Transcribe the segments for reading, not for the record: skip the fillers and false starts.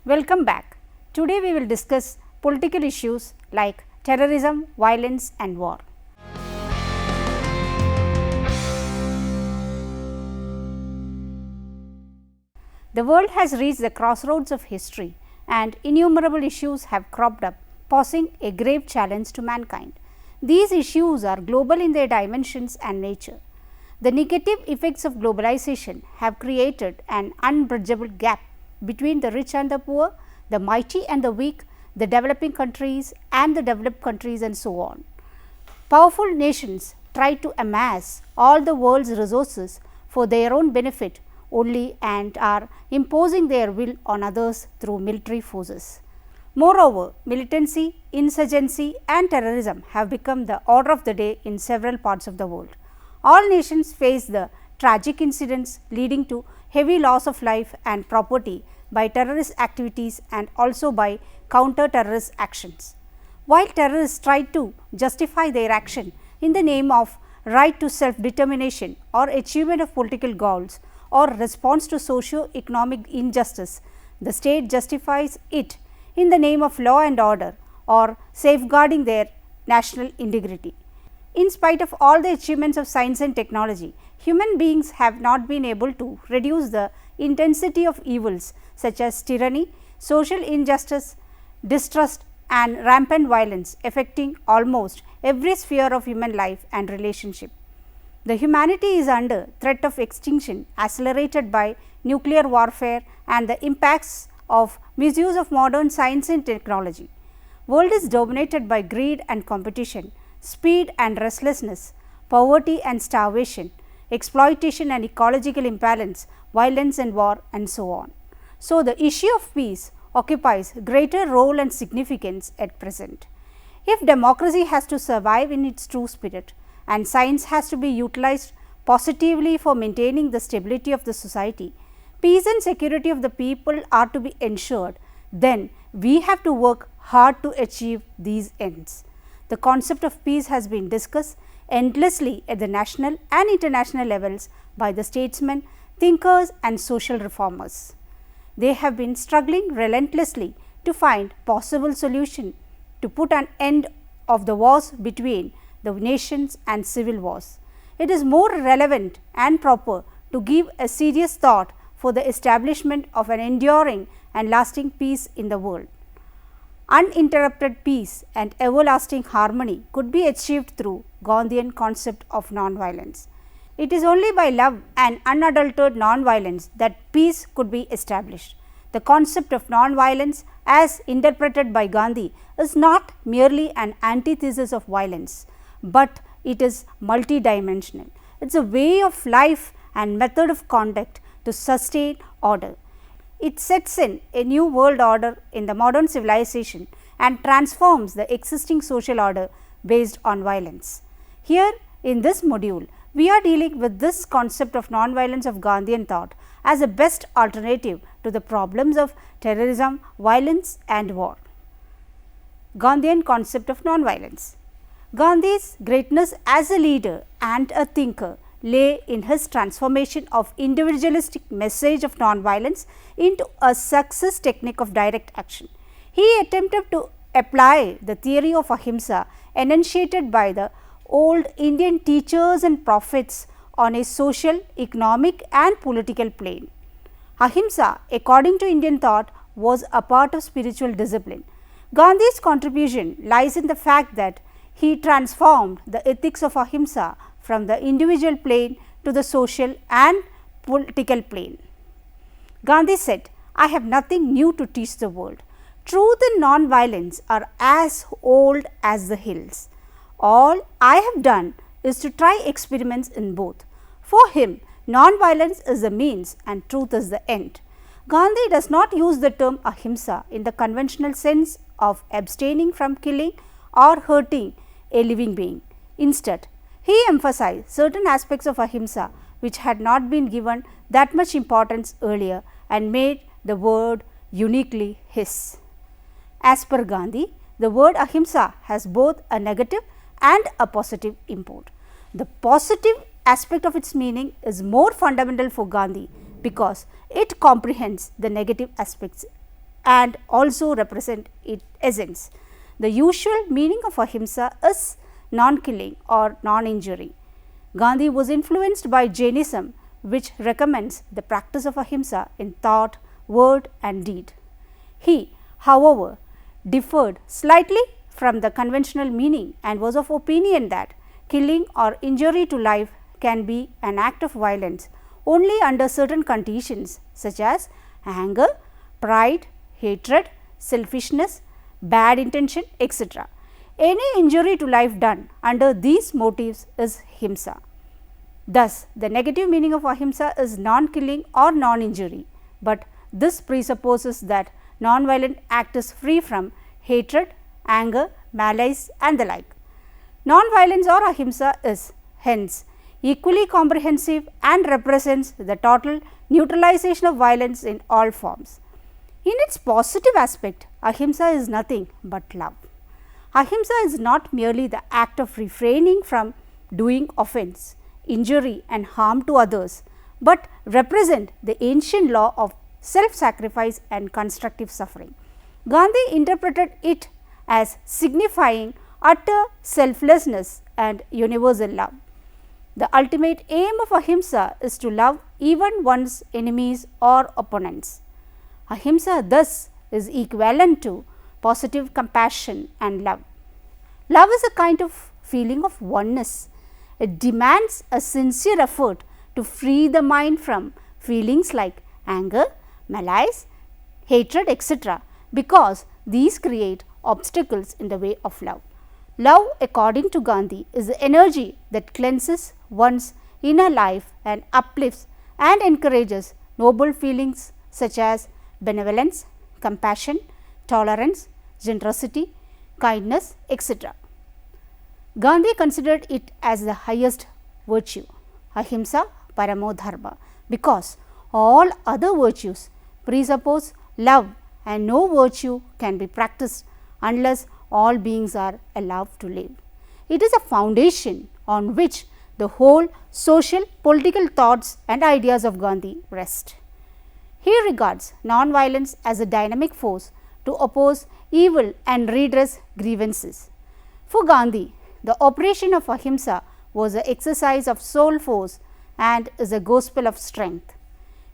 Welcome back. Today we will discuss political issues like terrorism, violence and war. The world has reached the crossroads of history and innumerable issues have cropped up, posing a grave challenge to mankind. These issues are global in their dimensions and nature. The negative effects of globalization have created an unbridgeable gap between the rich and the poor, the mighty and the weak, the developing countries and the developed countries and so on. Powerful nations try to amass all the world's resources for their own benefit only and are imposing their will on others through military forces. Moreover, militancy, insurgency and terrorism have become the order of the day in several parts of the world. All nations face the tragic incidents leading to heavy loss of life and property by terrorist activities and also by counter-terrorist actions. While terrorists try to justify their action in the name of right to self-determination or achievement of political goals or response to socio-economic injustice, the state justifies it in the name of law and order or safeguarding their national integrity. In spite of all the achievements of science and technology, human beings have not been able to reduce the intensity of evils such as tyranny, social injustice, distrust and rampant violence affecting almost every sphere of human life and relationship. The humanity is under threat of extinction accelerated by nuclear warfare and the impacts of misuse of modern science and technology. World is dominated by greed and competition, speed and restlessness, poverty and starvation, exploitation and ecological imbalance, violence and war and so on. So, the issue of peace occupies greater role and significance at present. If democracy has to survive in its true spirit and science has to be utilized positively for maintaining the stability of the society, peace and security of the people are to be ensured, then we have to work hard to achieve these ends. The concept of peace has been discussed endlessly at the national and international levels by the statesmen, thinkers and social reformers. They have been struggling relentlessly to find possible solution to put an end of the wars between the nations and civil wars. It is more relevant and proper to give a serious thought for the establishment of an enduring and lasting peace in the world. Uninterrupted peace and everlasting harmony could be achieved through Gandhian concept of non-violence. It is only by love and unadulterated non-violence that peace could be established. The concept of non-violence as interpreted by Gandhi is not merely an antithesis of violence, but it is multidimensional. It is a way of life and method of conduct to sustain order. It sets in a new world order in the modern civilization and transforms the existing social order based on violence. Here in this module, we are dealing with this concept of non-violence of Gandhian thought as a best alternative to the problems of terrorism, violence and war. Gandhian concept of non-violence. Gandhi's greatness as a leader and a thinker lay in his transformation of individualistic message of non-violence into a success technique of direct action. He attempted to apply the theory of ahimsa enunciated by the old Indian teachers and prophets on a social, economic and political plane. Ahimsa, according to Indian thought, was a part of spiritual discipline. Gandhi's contribution lies in the fact that he transformed the ethics of ahimsa from the individual plane to the social and political plane. Gandhi said, "I have nothing new to teach the world. Truth and non-violence are as old as the hills. All I have done is to try experiments in both." For him, non-violence is the means and truth is the end. Gandhi does not use the term ahimsa in the conventional sense of abstaining from killing or hurting a living being. Instead, he emphasized certain aspects of ahimsa which had not been given that much importance earlier and made the word uniquely his. As per Gandhi, the word ahimsa has both a negative and a positive import. The positive aspect of its meaning is more fundamental for Gandhi because it comprehends the negative aspects and also represent its essence. The usual meaning of ahimsa is non-killing or non-injury. Gandhi was influenced by Jainism, which recommends the practice of ahimsa in thought, word and deed. He, however, differed slightly from the conventional meaning and was of opinion that killing or injury to life can be an act of violence only under certain conditions such as anger, pride, hatred, selfishness, bad intention, etc. Any injury to life done under these motives is himsa. Thus, the negative meaning of ahimsa is non-killing or non-injury, but this presupposes that non-violent act is free from hatred, anger, malice and the like. Non-violence or ahimsa is hence equally comprehensive and represents the total neutralization of violence in all forms. In its positive aspect, ahimsa is nothing but love. Ahimsa is not merely the act of refraining from doing offense, injury and harm to others, but represent the ancient law of self-sacrifice and constructive suffering. Gandhi interpreted it as signifying utter selflessness and universal love. The ultimate aim of ahimsa is to love even one's enemies or opponents. Ahimsa thus is equivalent to positive compassion and love. Love is a kind of feeling of oneness. It demands a sincere effort to free the mind from feelings like anger, malice, hatred, etc., because these create obstacles in the way of love. Love, according to Gandhi, is the energy that cleanses one's inner life and uplifts and encourages noble feelings such as benevolence, compassion, tolerance, generosity, kindness, etc. Gandhi considered it as the highest virtue, ahimsa paramo dharma, because all other virtues presuppose love and no virtue can be practiced unless all beings are allowed to live. It is a foundation on which the whole social, political thoughts and ideas of Gandhi rest. He regards non-violence as a dynamic force to oppose evil and redress grievances. For Gandhi, the operation of ahimsa was an exercise of soul force and is a gospel of strength.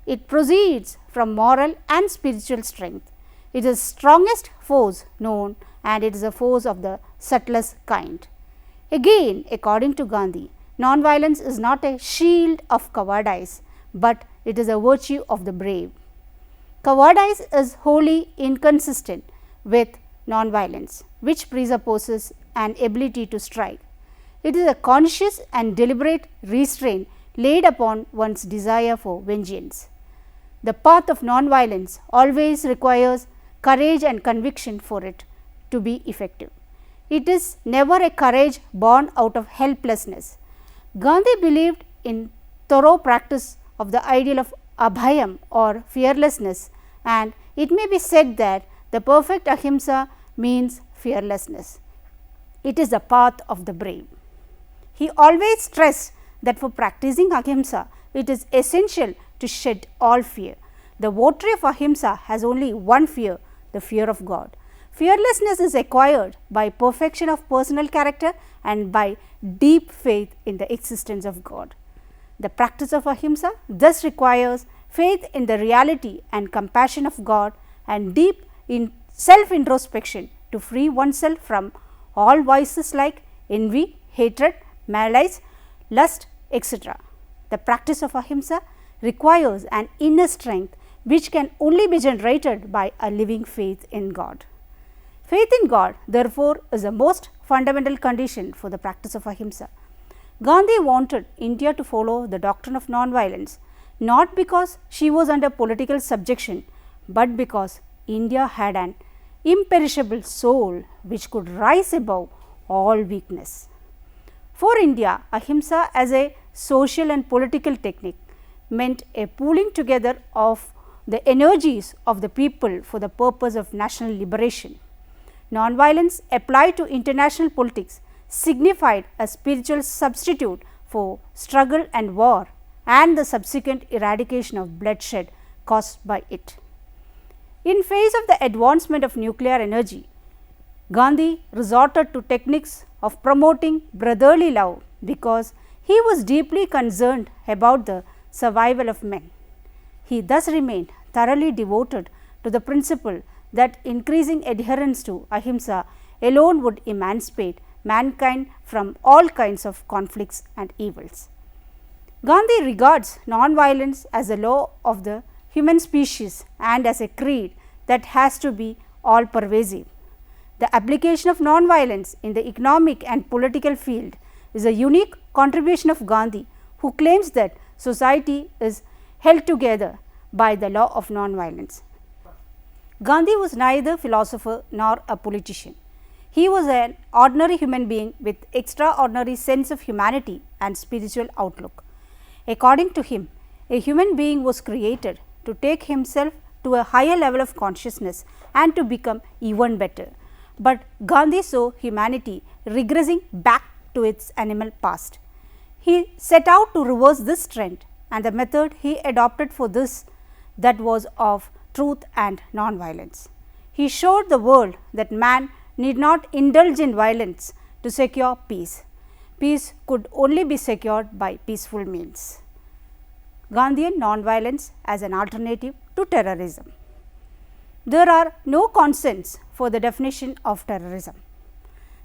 It proceeds from moral and spiritual strength. It is the strongest force known and it is a force of the subtlest kind. Again, according to Gandhi, non-violence is not a shield of cowardice, but it is a virtue of the brave. Cowardice is wholly inconsistent with non-violence, which presupposes an ability to strike. It is a conscious and deliberate restraint laid upon one's desire for vengeance. The path of non-violence always requires courage and conviction for it to be effective. It is never a courage born out of helplessness. Gandhi believed in thorough practice of the ideal of abhayam or fearlessness, and it may be said that the perfect ahimsa means fearlessness. It is the path of the brave. He always stressed that for practicing ahimsa, it is essential to shed all fear. The votary of ahimsa has only one fear, the fear of God. Fearlessness is acquired by perfection of personal character and by deep faith in the existence of God. The practice of ahimsa thus requires faith in the reality and compassion of God and deep in self-introspection to free oneself from all vices like envy, hatred, malice, lust, etc. The practice of ahimsa requires an inner strength which can only be generated by a living faith in God. Faith in God, therefore, is the most fundamental condition for the practice of ahimsa. Gandhi wanted India to follow the doctrine of non-violence, not because she was under political subjection, but because India had an imperishable soul which could rise above all weakness. For India, ahimsa as a social and political technique meant a pooling together of the energies of the people for the purpose of national liberation. Non-violence applied to international politics signified a spiritual substitute for struggle and war and the subsequent eradication of bloodshed caused by it. In face of the advancement of nuclear energy, Gandhi resorted to techniques of promoting brotherly love because he was deeply concerned about the survival of men. He thus remained thoroughly devoted to the principle that increasing adherence to ahimsa alone would emancipate mankind from all kinds of conflicts and evils. Gandhi regards non-violence as a law of the human species and as a creed that has to be all pervasive. The application of non-violence in the economic and political field is a unique contribution of Gandhi, who claims that society is held together by the law of non-violence. Gandhi was neither philosopher nor a politician. He was an ordinary human being with extraordinary sense of humanity and spiritual outlook. According to him, a human being was created to take himself to a higher level of consciousness and to become even better. But Gandhi saw humanity regressing back to its animal past. He set out to reverse this trend, and the method he adopted for this that was of truth and non-violence. He showed the world that man need not indulge in violence to secure peace. Peace could only be secured by peaceful means. Gandhian non-violence as an alternative to terrorism. There are no consents for the definition of terrorism.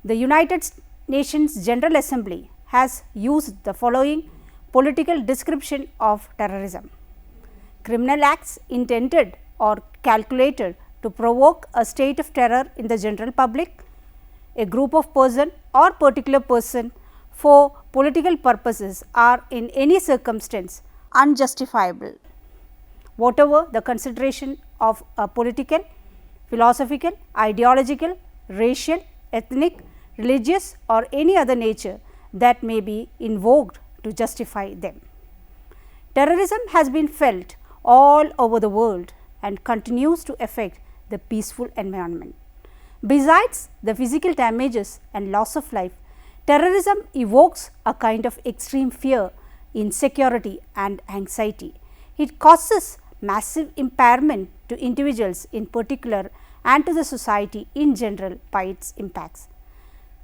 The United Nations General Assembly has used the following political description of terrorism: criminal acts intended or calculated to provoke a state of terror in the general public, a group of person or particular person for political purposes are in any circumstance unjustifiable, whatever the consideration of a political, philosophical, ideological, racial, ethnic, religious or any other nature that may be invoked to justify them. Terrorism has been felt all over the world and continues to affect the peaceful environment. Besides the physical damages and loss of life, terrorism evokes a kind of extreme fear, insecurity and anxiety. It causes massive impairment to individuals in particular and to the society in general by its impacts.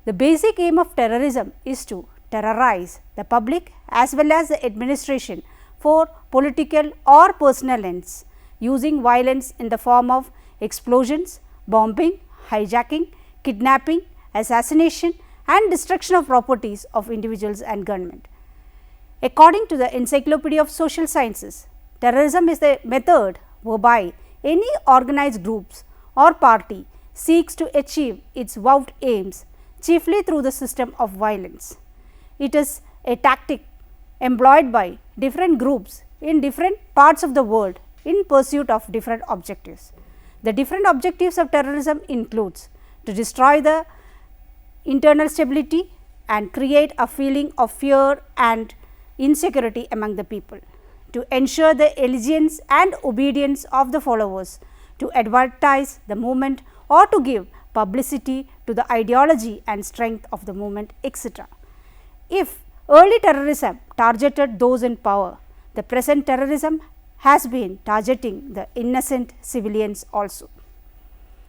The basic aim of terrorism is to terrorize the public as well as the administration for political or personal ends, using violence in the form of explosions, bombing, hijacking, kidnapping, assassination and destruction of properties of individuals and government. According to the Encyclopedia of Social Sciences, terrorism is the method whereby any organized groups or party seeks to achieve its vowed aims chiefly through the system of violence. It is a tactic employed by different groups in different parts of the world in pursuit of different objectives. The different objectives of terrorism includes to destroy the internal stability and create a feeling of fear and insecurity among the people, to ensure the allegiance and obedience of the followers, to advertise the movement or to give publicity to the ideology and strength of the movement, etc. If early terrorism targeted those in power, the present terrorism has been targeting the innocent civilians also.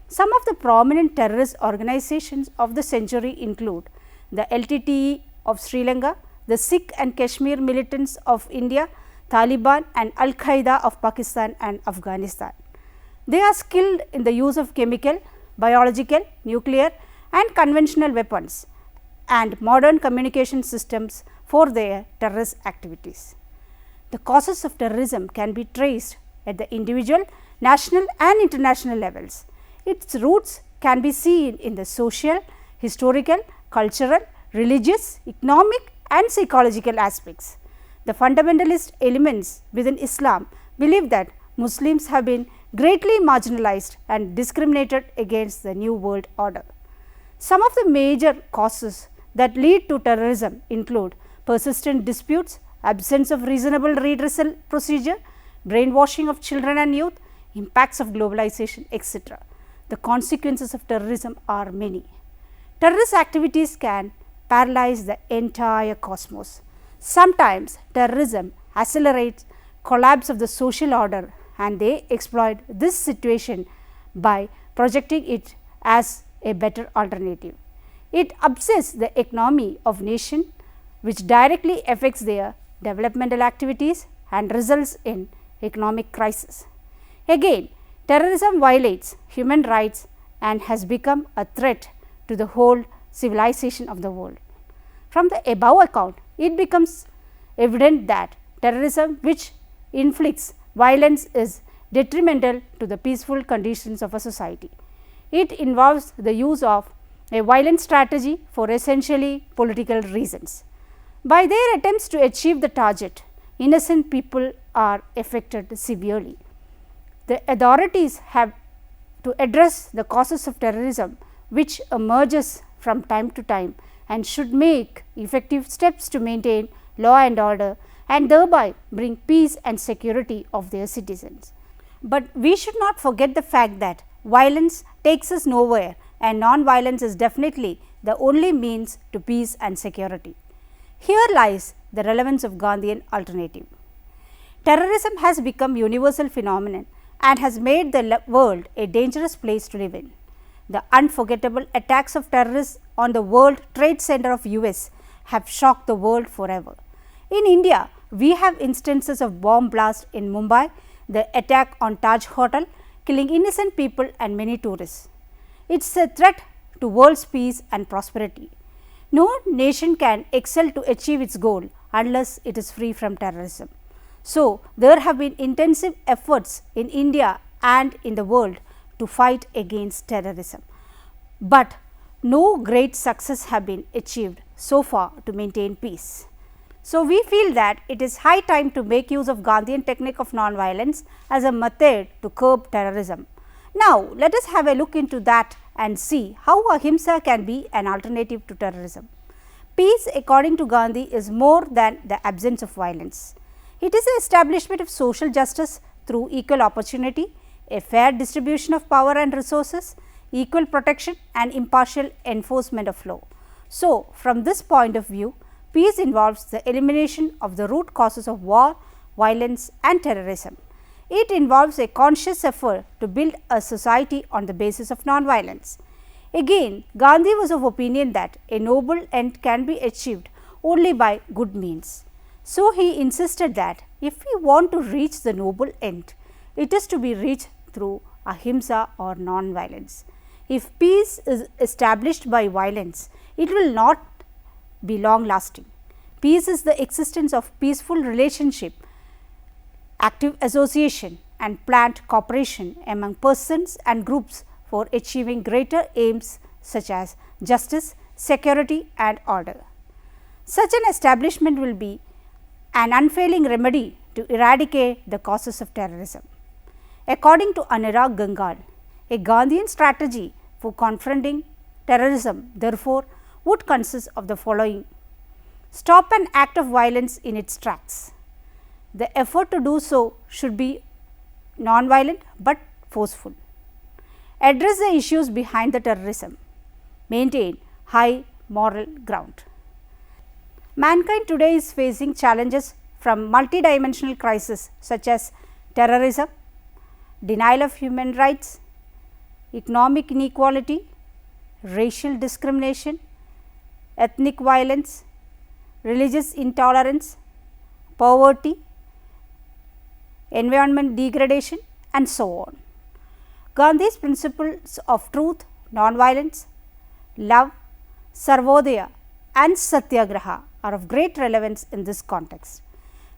Some of the prominent terrorist organizations of the century include the LTTE of Sri Lanka, the Sikh and Kashmir militants of India, Taliban and Al-Qaeda of Pakistan and Afghanistan. They are skilled in the use of chemical, biological, nuclear and conventional weapons and modern communication systems for their terrorist activities. The causes of terrorism can be traced at the individual, national and international levels. Its roots can be seen in the social, historical, cultural, religious, economic and psychological aspects. The fundamentalist elements within Islam believe that Muslims have been greatly marginalized and discriminated against the New World Order. Some of the major causes that lead to terrorism include persistent disputes, absence of reasonable redressal procedure, brainwashing of children and youth, impacts of globalization, etc. The consequences of terrorism are many. Terrorist activities can paralyze the entire cosmos. Sometimes terrorism accelerates collapse of the social order and they exploit this situation by projecting it as a better alternative. It upsets the economy of nation, which directly affects their developmental activities and results in economic crisis. Again, terrorism violates human rights and has become a threat to the whole civilization of the world. From the above account, it becomes evident that terrorism which inflicts violence is detrimental to the peaceful conditions of a society. It involves the use of a violent strategy for essentially political reasons. By their attempts to achieve the target, innocent people are affected severely. The authorities have to address the causes of terrorism which emerges from time to time and should make effective steps to maintain law and order and thereby bring peace and security of their citizens. But we should not forget the fact that violence takes us nowhere and non-violence is definitely the only means to peace and security. Here lies the relevance of Gandhian alternative. Terrorism has become a universal phenomenon and has made the world a dangerous place to live in. The unforgettable attacks of terrorists on the World Trade Center of US have shocked the world forever. In India, we have instances of bomb blast in Mumbai, the attack on Taj Hotel, killing innocent people and many tourists. It is a threat to world's peace and prosperity. No nation can excel to achieve its goal unless it is free from terrorism. So, there have been intensive efforts in India and in the world to fight against terrorism, but no great success have been achieved so far to maintain peace. So, we feel that it is high time to make use of Gandhian technique of non-violence as a method to curb terrorism. Now, let us have a look into that and see how ahimsa can be an alternative to terrorism. Peace, according to Gandhi, is more than the absence of violence. It is the establishment of social justice through equal opportunity, a fair distribution of power and resources, equal protection and impartial enforcement of law. So, from this point of view, peace involves the elimination of the root causes of war, violence and terrorism. It involves a conscious effort to build a society on the basis of non-violence. Again, Gandhi was of opinion that a noble end can be achieved only by good means. So, he insisted that if we want to reach the noble end, it is to be reached through ahimsa or non-violence. If peace is established by violence, it will not be long lasting. Peace is the existence of peaceful relationship, active association and planned cooperation among persons and groups for achieving greater aims such as justice, security and order. Such an establishment will be an unfailing remedy to eradicate the causes of terrorism. According to Anurag Gangal, a Gandhian strategy for confronting terrorism therefore would consist of the following: stop an act of violence in its tracks. The effort to do so should be non-violent but forceful. Address the issues behind the terrorism. Maintain high moral ground. Mankind today is facing challenges from multidimensional crises such as terrorism, denial of human rights, economic inequality, racial discrimination, ethnic violence, religious intolerance, poverty, environment degradation and so on. Gandhi's principles of truth, non-violence, love, sarvodaya and satyagraha are of great relevance in this context.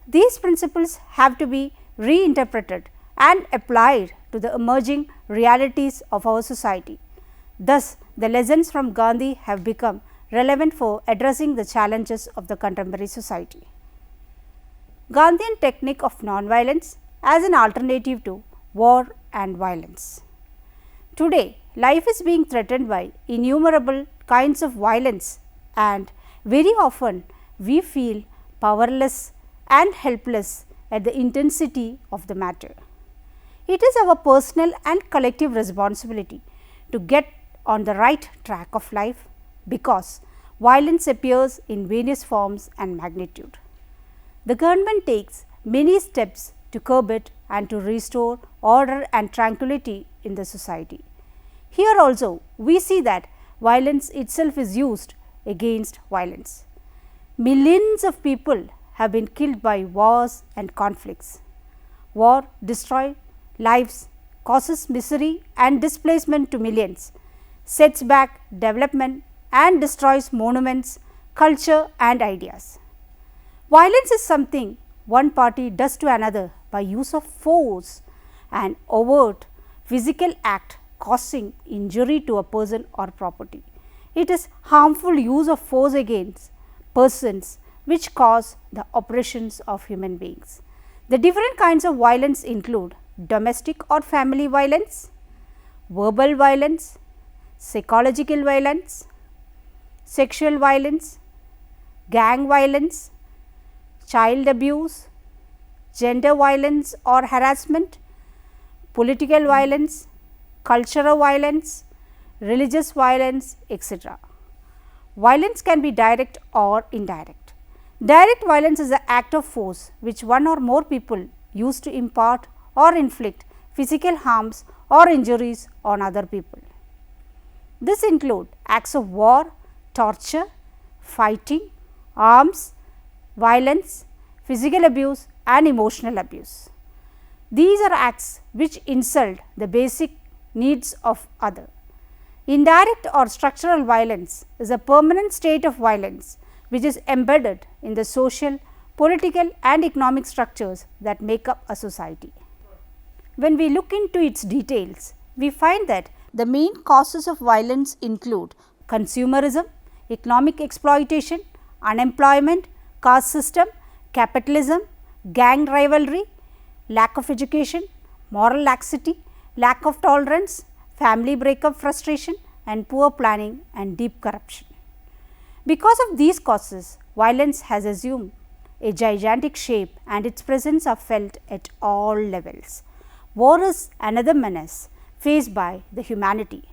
These principles have to be reinterpreted and applied to the emerging realities of our society. Thus, the lessons from Gandhi have become relevant for addressing the challenges of the contemporary society. Gandhian technique of non-violence as an alternative to war and violence. Today, life is being threatened by innumerable kinds of violence and very often we feel powerless and helpless at the intensity of the matter. It is our personal and collective responsibility to get on the right track of life because violence appears in various forms and magnitude. The government takes many steps to curb it and to restore order and tranquility in the society. Here also we see that violence itself is used against violence. Millions of people have been killed by wars and conflicts. War destroys lives, causes misery and displacement to millions, sets back development and destroys monuments, culture and ideas. Violence is something one party does to another by use of force, an overt physical act causing injury to a person or property. It is harmful use of force against persons which cause the oppressions of human beings. The different kinds of violence include domestic or family violence, verbal violence, psychological violence, sexual violence, gang violence, child abuse, gender violence or harassment, political violence, cultural violence, religious violence, etc. Violence can be direct or indirect. Direct violence is an act of force which one or more people use to impart or inflict physical harms or injuries on other people. This include acts of war, torture, fighting, arms, violence, physical abuse and emotional abuse. These are acts which insult the basic needs of other. Indirect or structural violence is a permanent state of violence which is embedded in the social, political and economic structures that make up a society. When we look into its details, we find that the main causes of violence include consumerism, economic exploitation, unemployment, caste system, capitalism, gang rivalry, lack of education, moral laxity, lack of tolerance, family breakup frustration and poor planning and deep corruption. Because of these causes, violence has assumed a gigantic shape and its presence are felt at all levels. War is another menace faced by the humanity.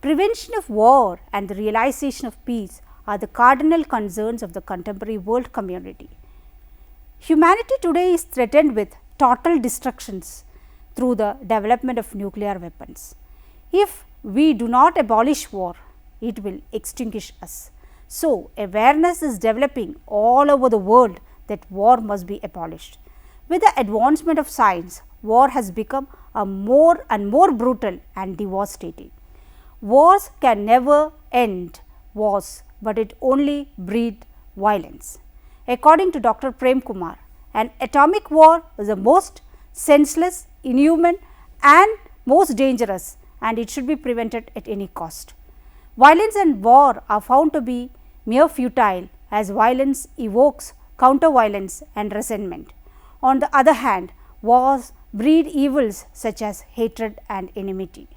Prevention of war and the realization of peace are the cardinal concerns of the contemporary world community. Humanity today is threatened with total destructions through the development of nuclear weapons. If we do not abolish war, it will extinguish us. So, awareness is developing all over the world that war must be abolished. With the advancement of science, war has become a more and more brutal and devastating. Wars can never end wars, but it only breeds violence. According to Dr. Prem Kumar, an atomic war is the most senseless, inhuman and most dangerous, and it should be prevented at any cost. Violence and war are found to be mere futile, as violence evokes counter violence and resentment. On the other hand, wars breed evils such as hatred and enmity.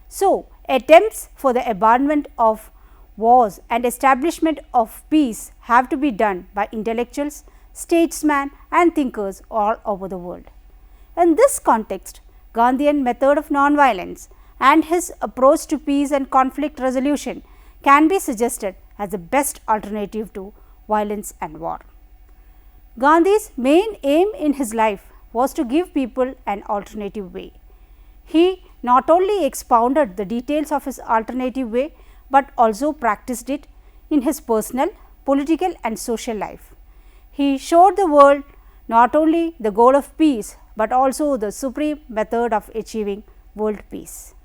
So, attempts for the abandonment of wars and establishment of peace have to be done by intellectuals, statesmen and thinkers all over the world. In this context, Gandhian method of non-violence and his approach to peace and conflict resolution can be suggested as the best alternative to violence and war. Gandhi's main aim in his life was to give people an alternative way. He not only expounded the details of his alternative way, but also practiced it in his personal, political and social life. He showed the world not only the goal of peace, but also the supreme method of achieving world peace.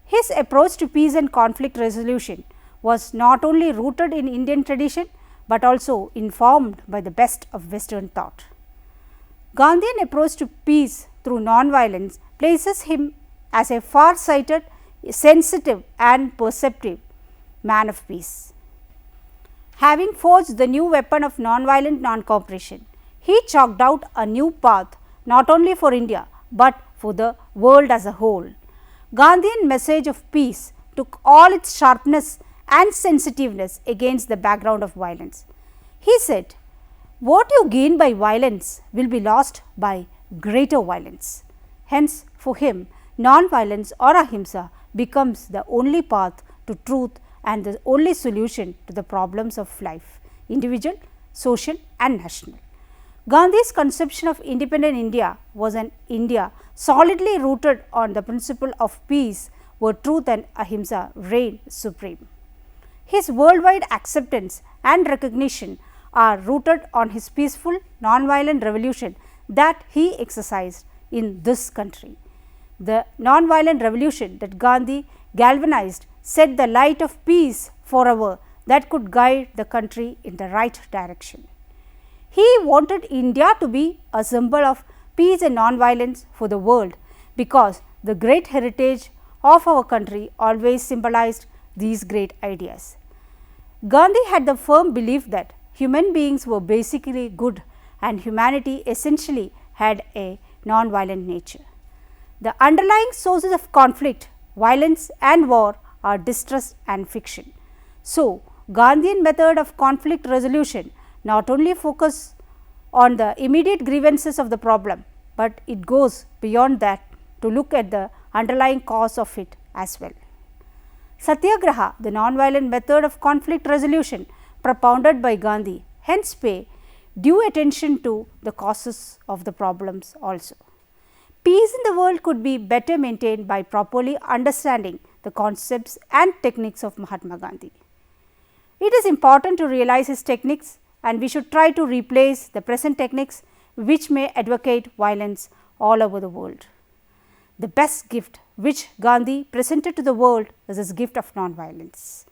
His approach to peace and conflict resolution was not only rooted in Indian tradition, but also informed by the best of Western thought. Gandhian approach to peace through non-violence places him as a far-sighted, sensitive and perceptive man of peace. Having forged the new weapon of non-violent non-cooperation, he chalked out a new path not only for India, but for the world as a whole. Gandhian message of peace took all its sharpness and sensitiveness against the background of violence. He said, "What you gain by violence will be lost by greater violence." Hence, for him, non-violence or ahimsa becomes the only path to truth and the only solution to the problems of life, individual, social and national. Gandhi's conception of independent India was an India solidly rooted on the principle of peace, where truth and ahimsa reign supreme. His worldwide acceptance and recognition are rooted on his peaceful, non-violent revolution that he exercised in this country. The non-violent revolution that Gandhi galvanized set the light of peace forever that could guide the country in the right direction. He wanted India to be a symbol of peace and non-violence for the world, because the great heritage of our country always symbolized these great ideas. Gandhi had the firm belief that human beings were basically good and humanity essentially had a non-violent nature. The underlying sources of conflict, violence and war are distrust and fiction. So, Gandhian method of conflict resolution not only focus on the immediate grievances of the problem, but it goes beyond that to look at the underlying cause of it as well. Satyagraha, the non-violent method of conflict resolution propounded by Gandhi, hence pay due attention to the causes of the problems also. Peace in the world could be better maintained by properly understanding the concepts and techniques of Mahatma Gandhi. It is important to realize his techniques, and we should try to replace the present techniques which may advocate violence all over the world. The best gift which Gandhi presented to the world is his gift of non-violence.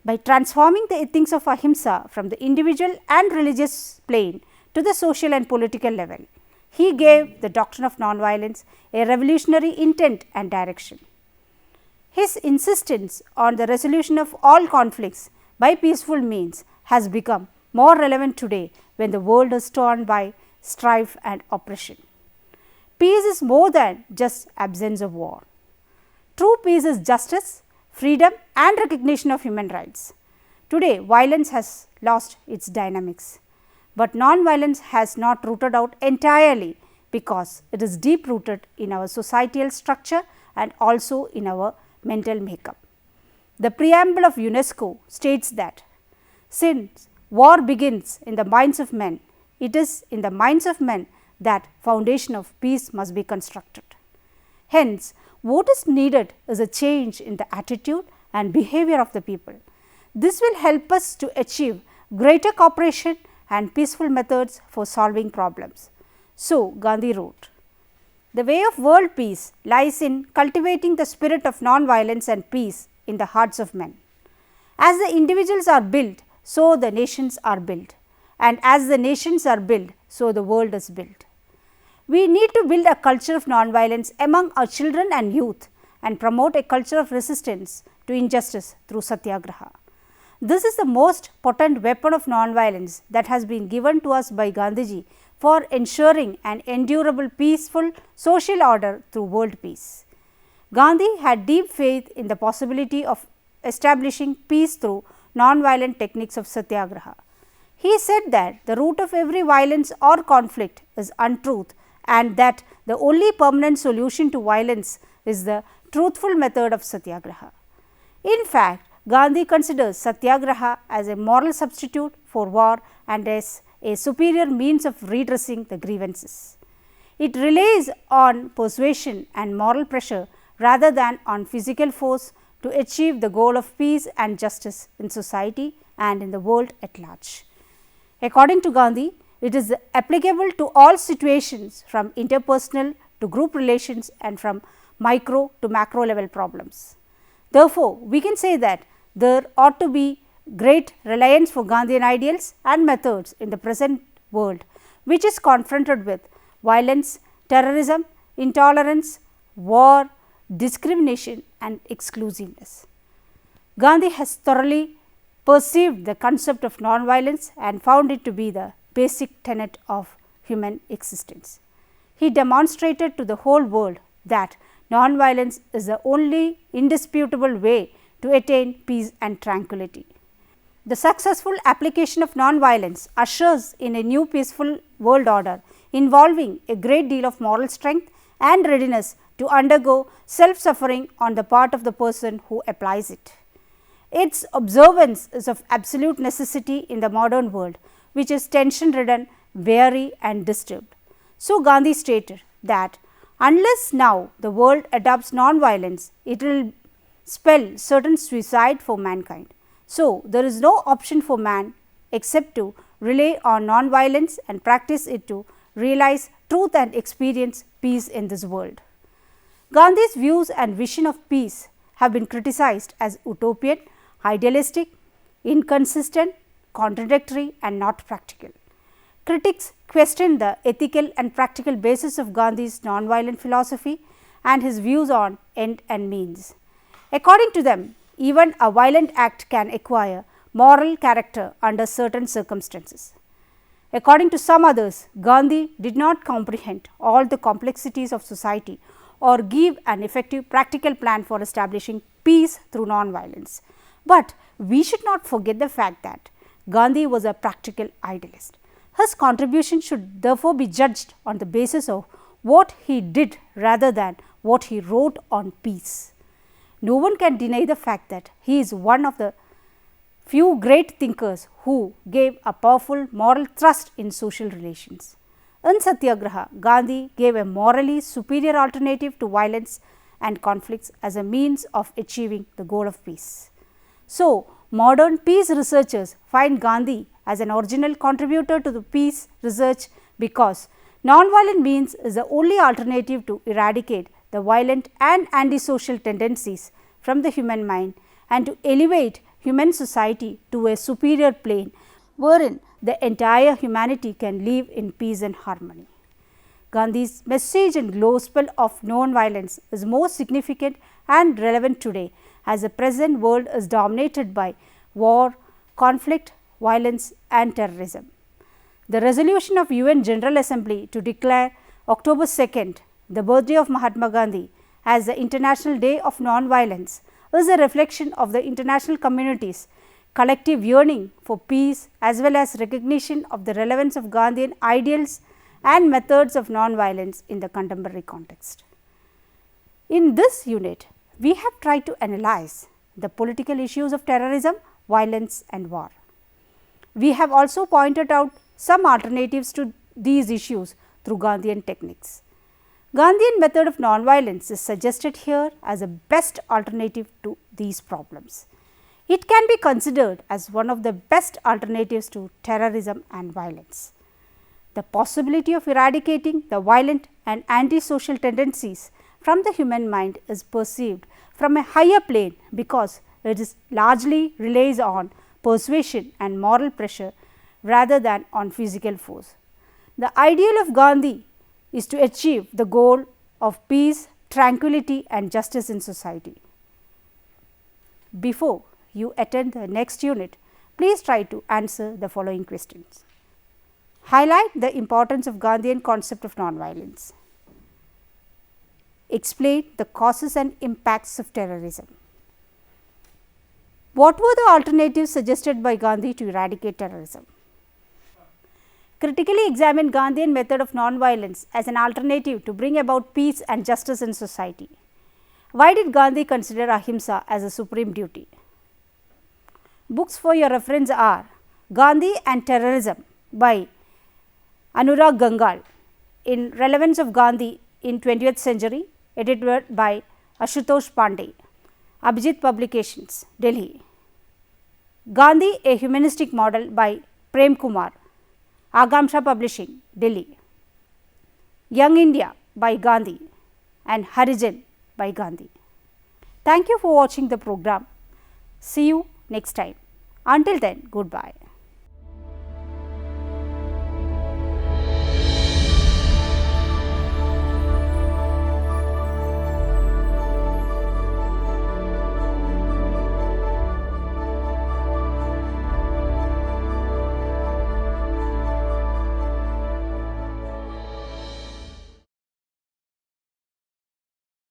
By transforming the ethics of ahimsa from the individual and religious plane to the social and political level, he gave the doctrine of non-violence a revolutionary intent and direction. His insistence on the resolution of all conflicts by peaceful means has become more relevant today when the world is torn by strife and oppression. Peace is more than just absence of war. True peace is justice, freedom and recognition of human rights. Today, violence has lost its dynamics, but non-violence has not rooted out entirely, because it is deep rooted in our societal structure and also in our mental makeup. The preamble of UNESCO states that since war begins in the minds of men, it is in the minds of men that foundation of peace must be constructed. Hence, what is needed is a change in the attitude and behavior of the people. This will help us to achieve greater cooperation and peaceful methods for solving problems. So, Gandhi wrote, "The way of world peace lies in cultivating the spirit of non-violence and peace in the hearts of men. As the individuals are built, so the nations are built, and as the nations are built, so the world is built. We need to build a culture of non-violence among our children and youth, and promote a culture of resistance to injustice through satyagraha. This is the most potent weapon of non-violence that has been given to us by Gandhiji for ensuring an endurable peaceful social order through world peace." Gandhi had deep faith in the possibility of establishing peace through non-violent techniques of satyagraha. He said that the root of every violence or conflict is untruth, and that the only permanent solution to violence is the truthful method of satyagraha. In fact, Gandhi considers satyagraha as a moral substitute for war and as a superior means of redressing the grievances. It relies on persuasion and moral pressure rather than on physical force to achieve the goal of peace and justice in society and in the world at large. According to Gandhi, it is applicable to all situations, from interpersonal to group relations and from micro to macro level problems. Therefore, we can say that there ought to be great reliance for Gandhian ideals and methods in the present world, which is confronted with violence, terrorism, intolerance, war, discrimination and exclusiveness. Gandhi has thoroughly perceived the concept of non-violence and found it to be the basic tenet of human existence. He demonstrated to the whole world that non-violence is the only indisputable way to attain peace and tranquility. The successful application of non-violence ushers in a new peaceful world order involving a great deal of moral strength and readiness to undergo self-suffering on the part of the person who applies it. Its observance is of absolute necessity in the modern world, which is tension-ridden, weary and disturbed. So, Gandhi stated that unless now the world adopts non-violence, it will spell certain suicide for mankind. So, there is no option for man except to rely on non-violence and practice it to realize truth and experience peace in this world. Gandhi's views and vision of peace have been criticized as utopian, idealistic, inconsistent, contradictory and not practical. Critics question the ethical and practical basis of Gandhi's non-violent philosophy and his views on end and means. According to them, even a violent act can acquire moral character under certain circumstances. According to some others, Gandhi did not comprehend all the complexities of society or give an effective practical plan for establishing peace through non-violence. But we should not forget the fact that Gandhi was a practical idealist. His contribution should therefore be judged on the basis of what he did rather than what he wrote on peace. No one can deny the fact that he is one of the few great thinkers who gave a powerful moral thrust in social relations. In Satyagraha, Gandhi gave a morally superior alternative to violence and conflicts as a means of achieving the goal of peace. So, modern peace researchers find Gandhi as an original contributor to the peace research because non-violent means is the only alternative to eradicate the violent and antisocial tendencies from the human mind and to elevate human society to a superior plane wherein the entire humanity can live in peace and harmony. Gandhi's message and gospel of non-violence is more significant and relevant today as the present world is dominated by war, conflict, violence and terrorism. The resolution of UN General Assembly to declare October 2nd, the birthday of Mahatma Gandhi, as the International Day of Non-Violence is a reflection of the international community's collective yearning for peace as well as recognition of the relevance of Gandhian ideals and methods of non-violence in the contemporary context. In this unit, we have tried to analyze the political issues of terrorism, violence and war. We have also pointed out some alternatives to these issues through Gandhian techniques. Gandhian method of non-violence is suggested here as a best alternative to these problems. It can be considered as one of the best alternatives to terrorism and violence. The possibility of eradicating the violent and antisocial tendencies from the human mind is perceived from a higher plane because it is largely relies on persuasion and moral pressure rather than on physical force. The ideal of Gandhi is to achieve the goal of peace, tranquility and justice in society. Before you attend the next unit, please try to answer the following questions. Highlight the importance of Gandhian concept of non-violence. Explain the causes and impacts of terrorism. What were the alternatives suggested by Gandhi to eradicate terrorism? Critically examine Gandhian method of non-violence as an alternative to bring about peace and justice in society. Why did Gandhi consider ahimsa as a supreme duty? Books for your reference are Gandhi and Terrorism by Anurag Gangal, in Relevance of Gandhi in 20th Century, edited by Ashutosh Pandey, Abhijit Publications, Delhi. Gandhi, a Humanistic Model by Prem Kumar, Agamsha Publishing, Delhi. Young India by Gandhi and Harijan by Gandhi. Thank you for watching the program. See you next time. Until then, goodbye.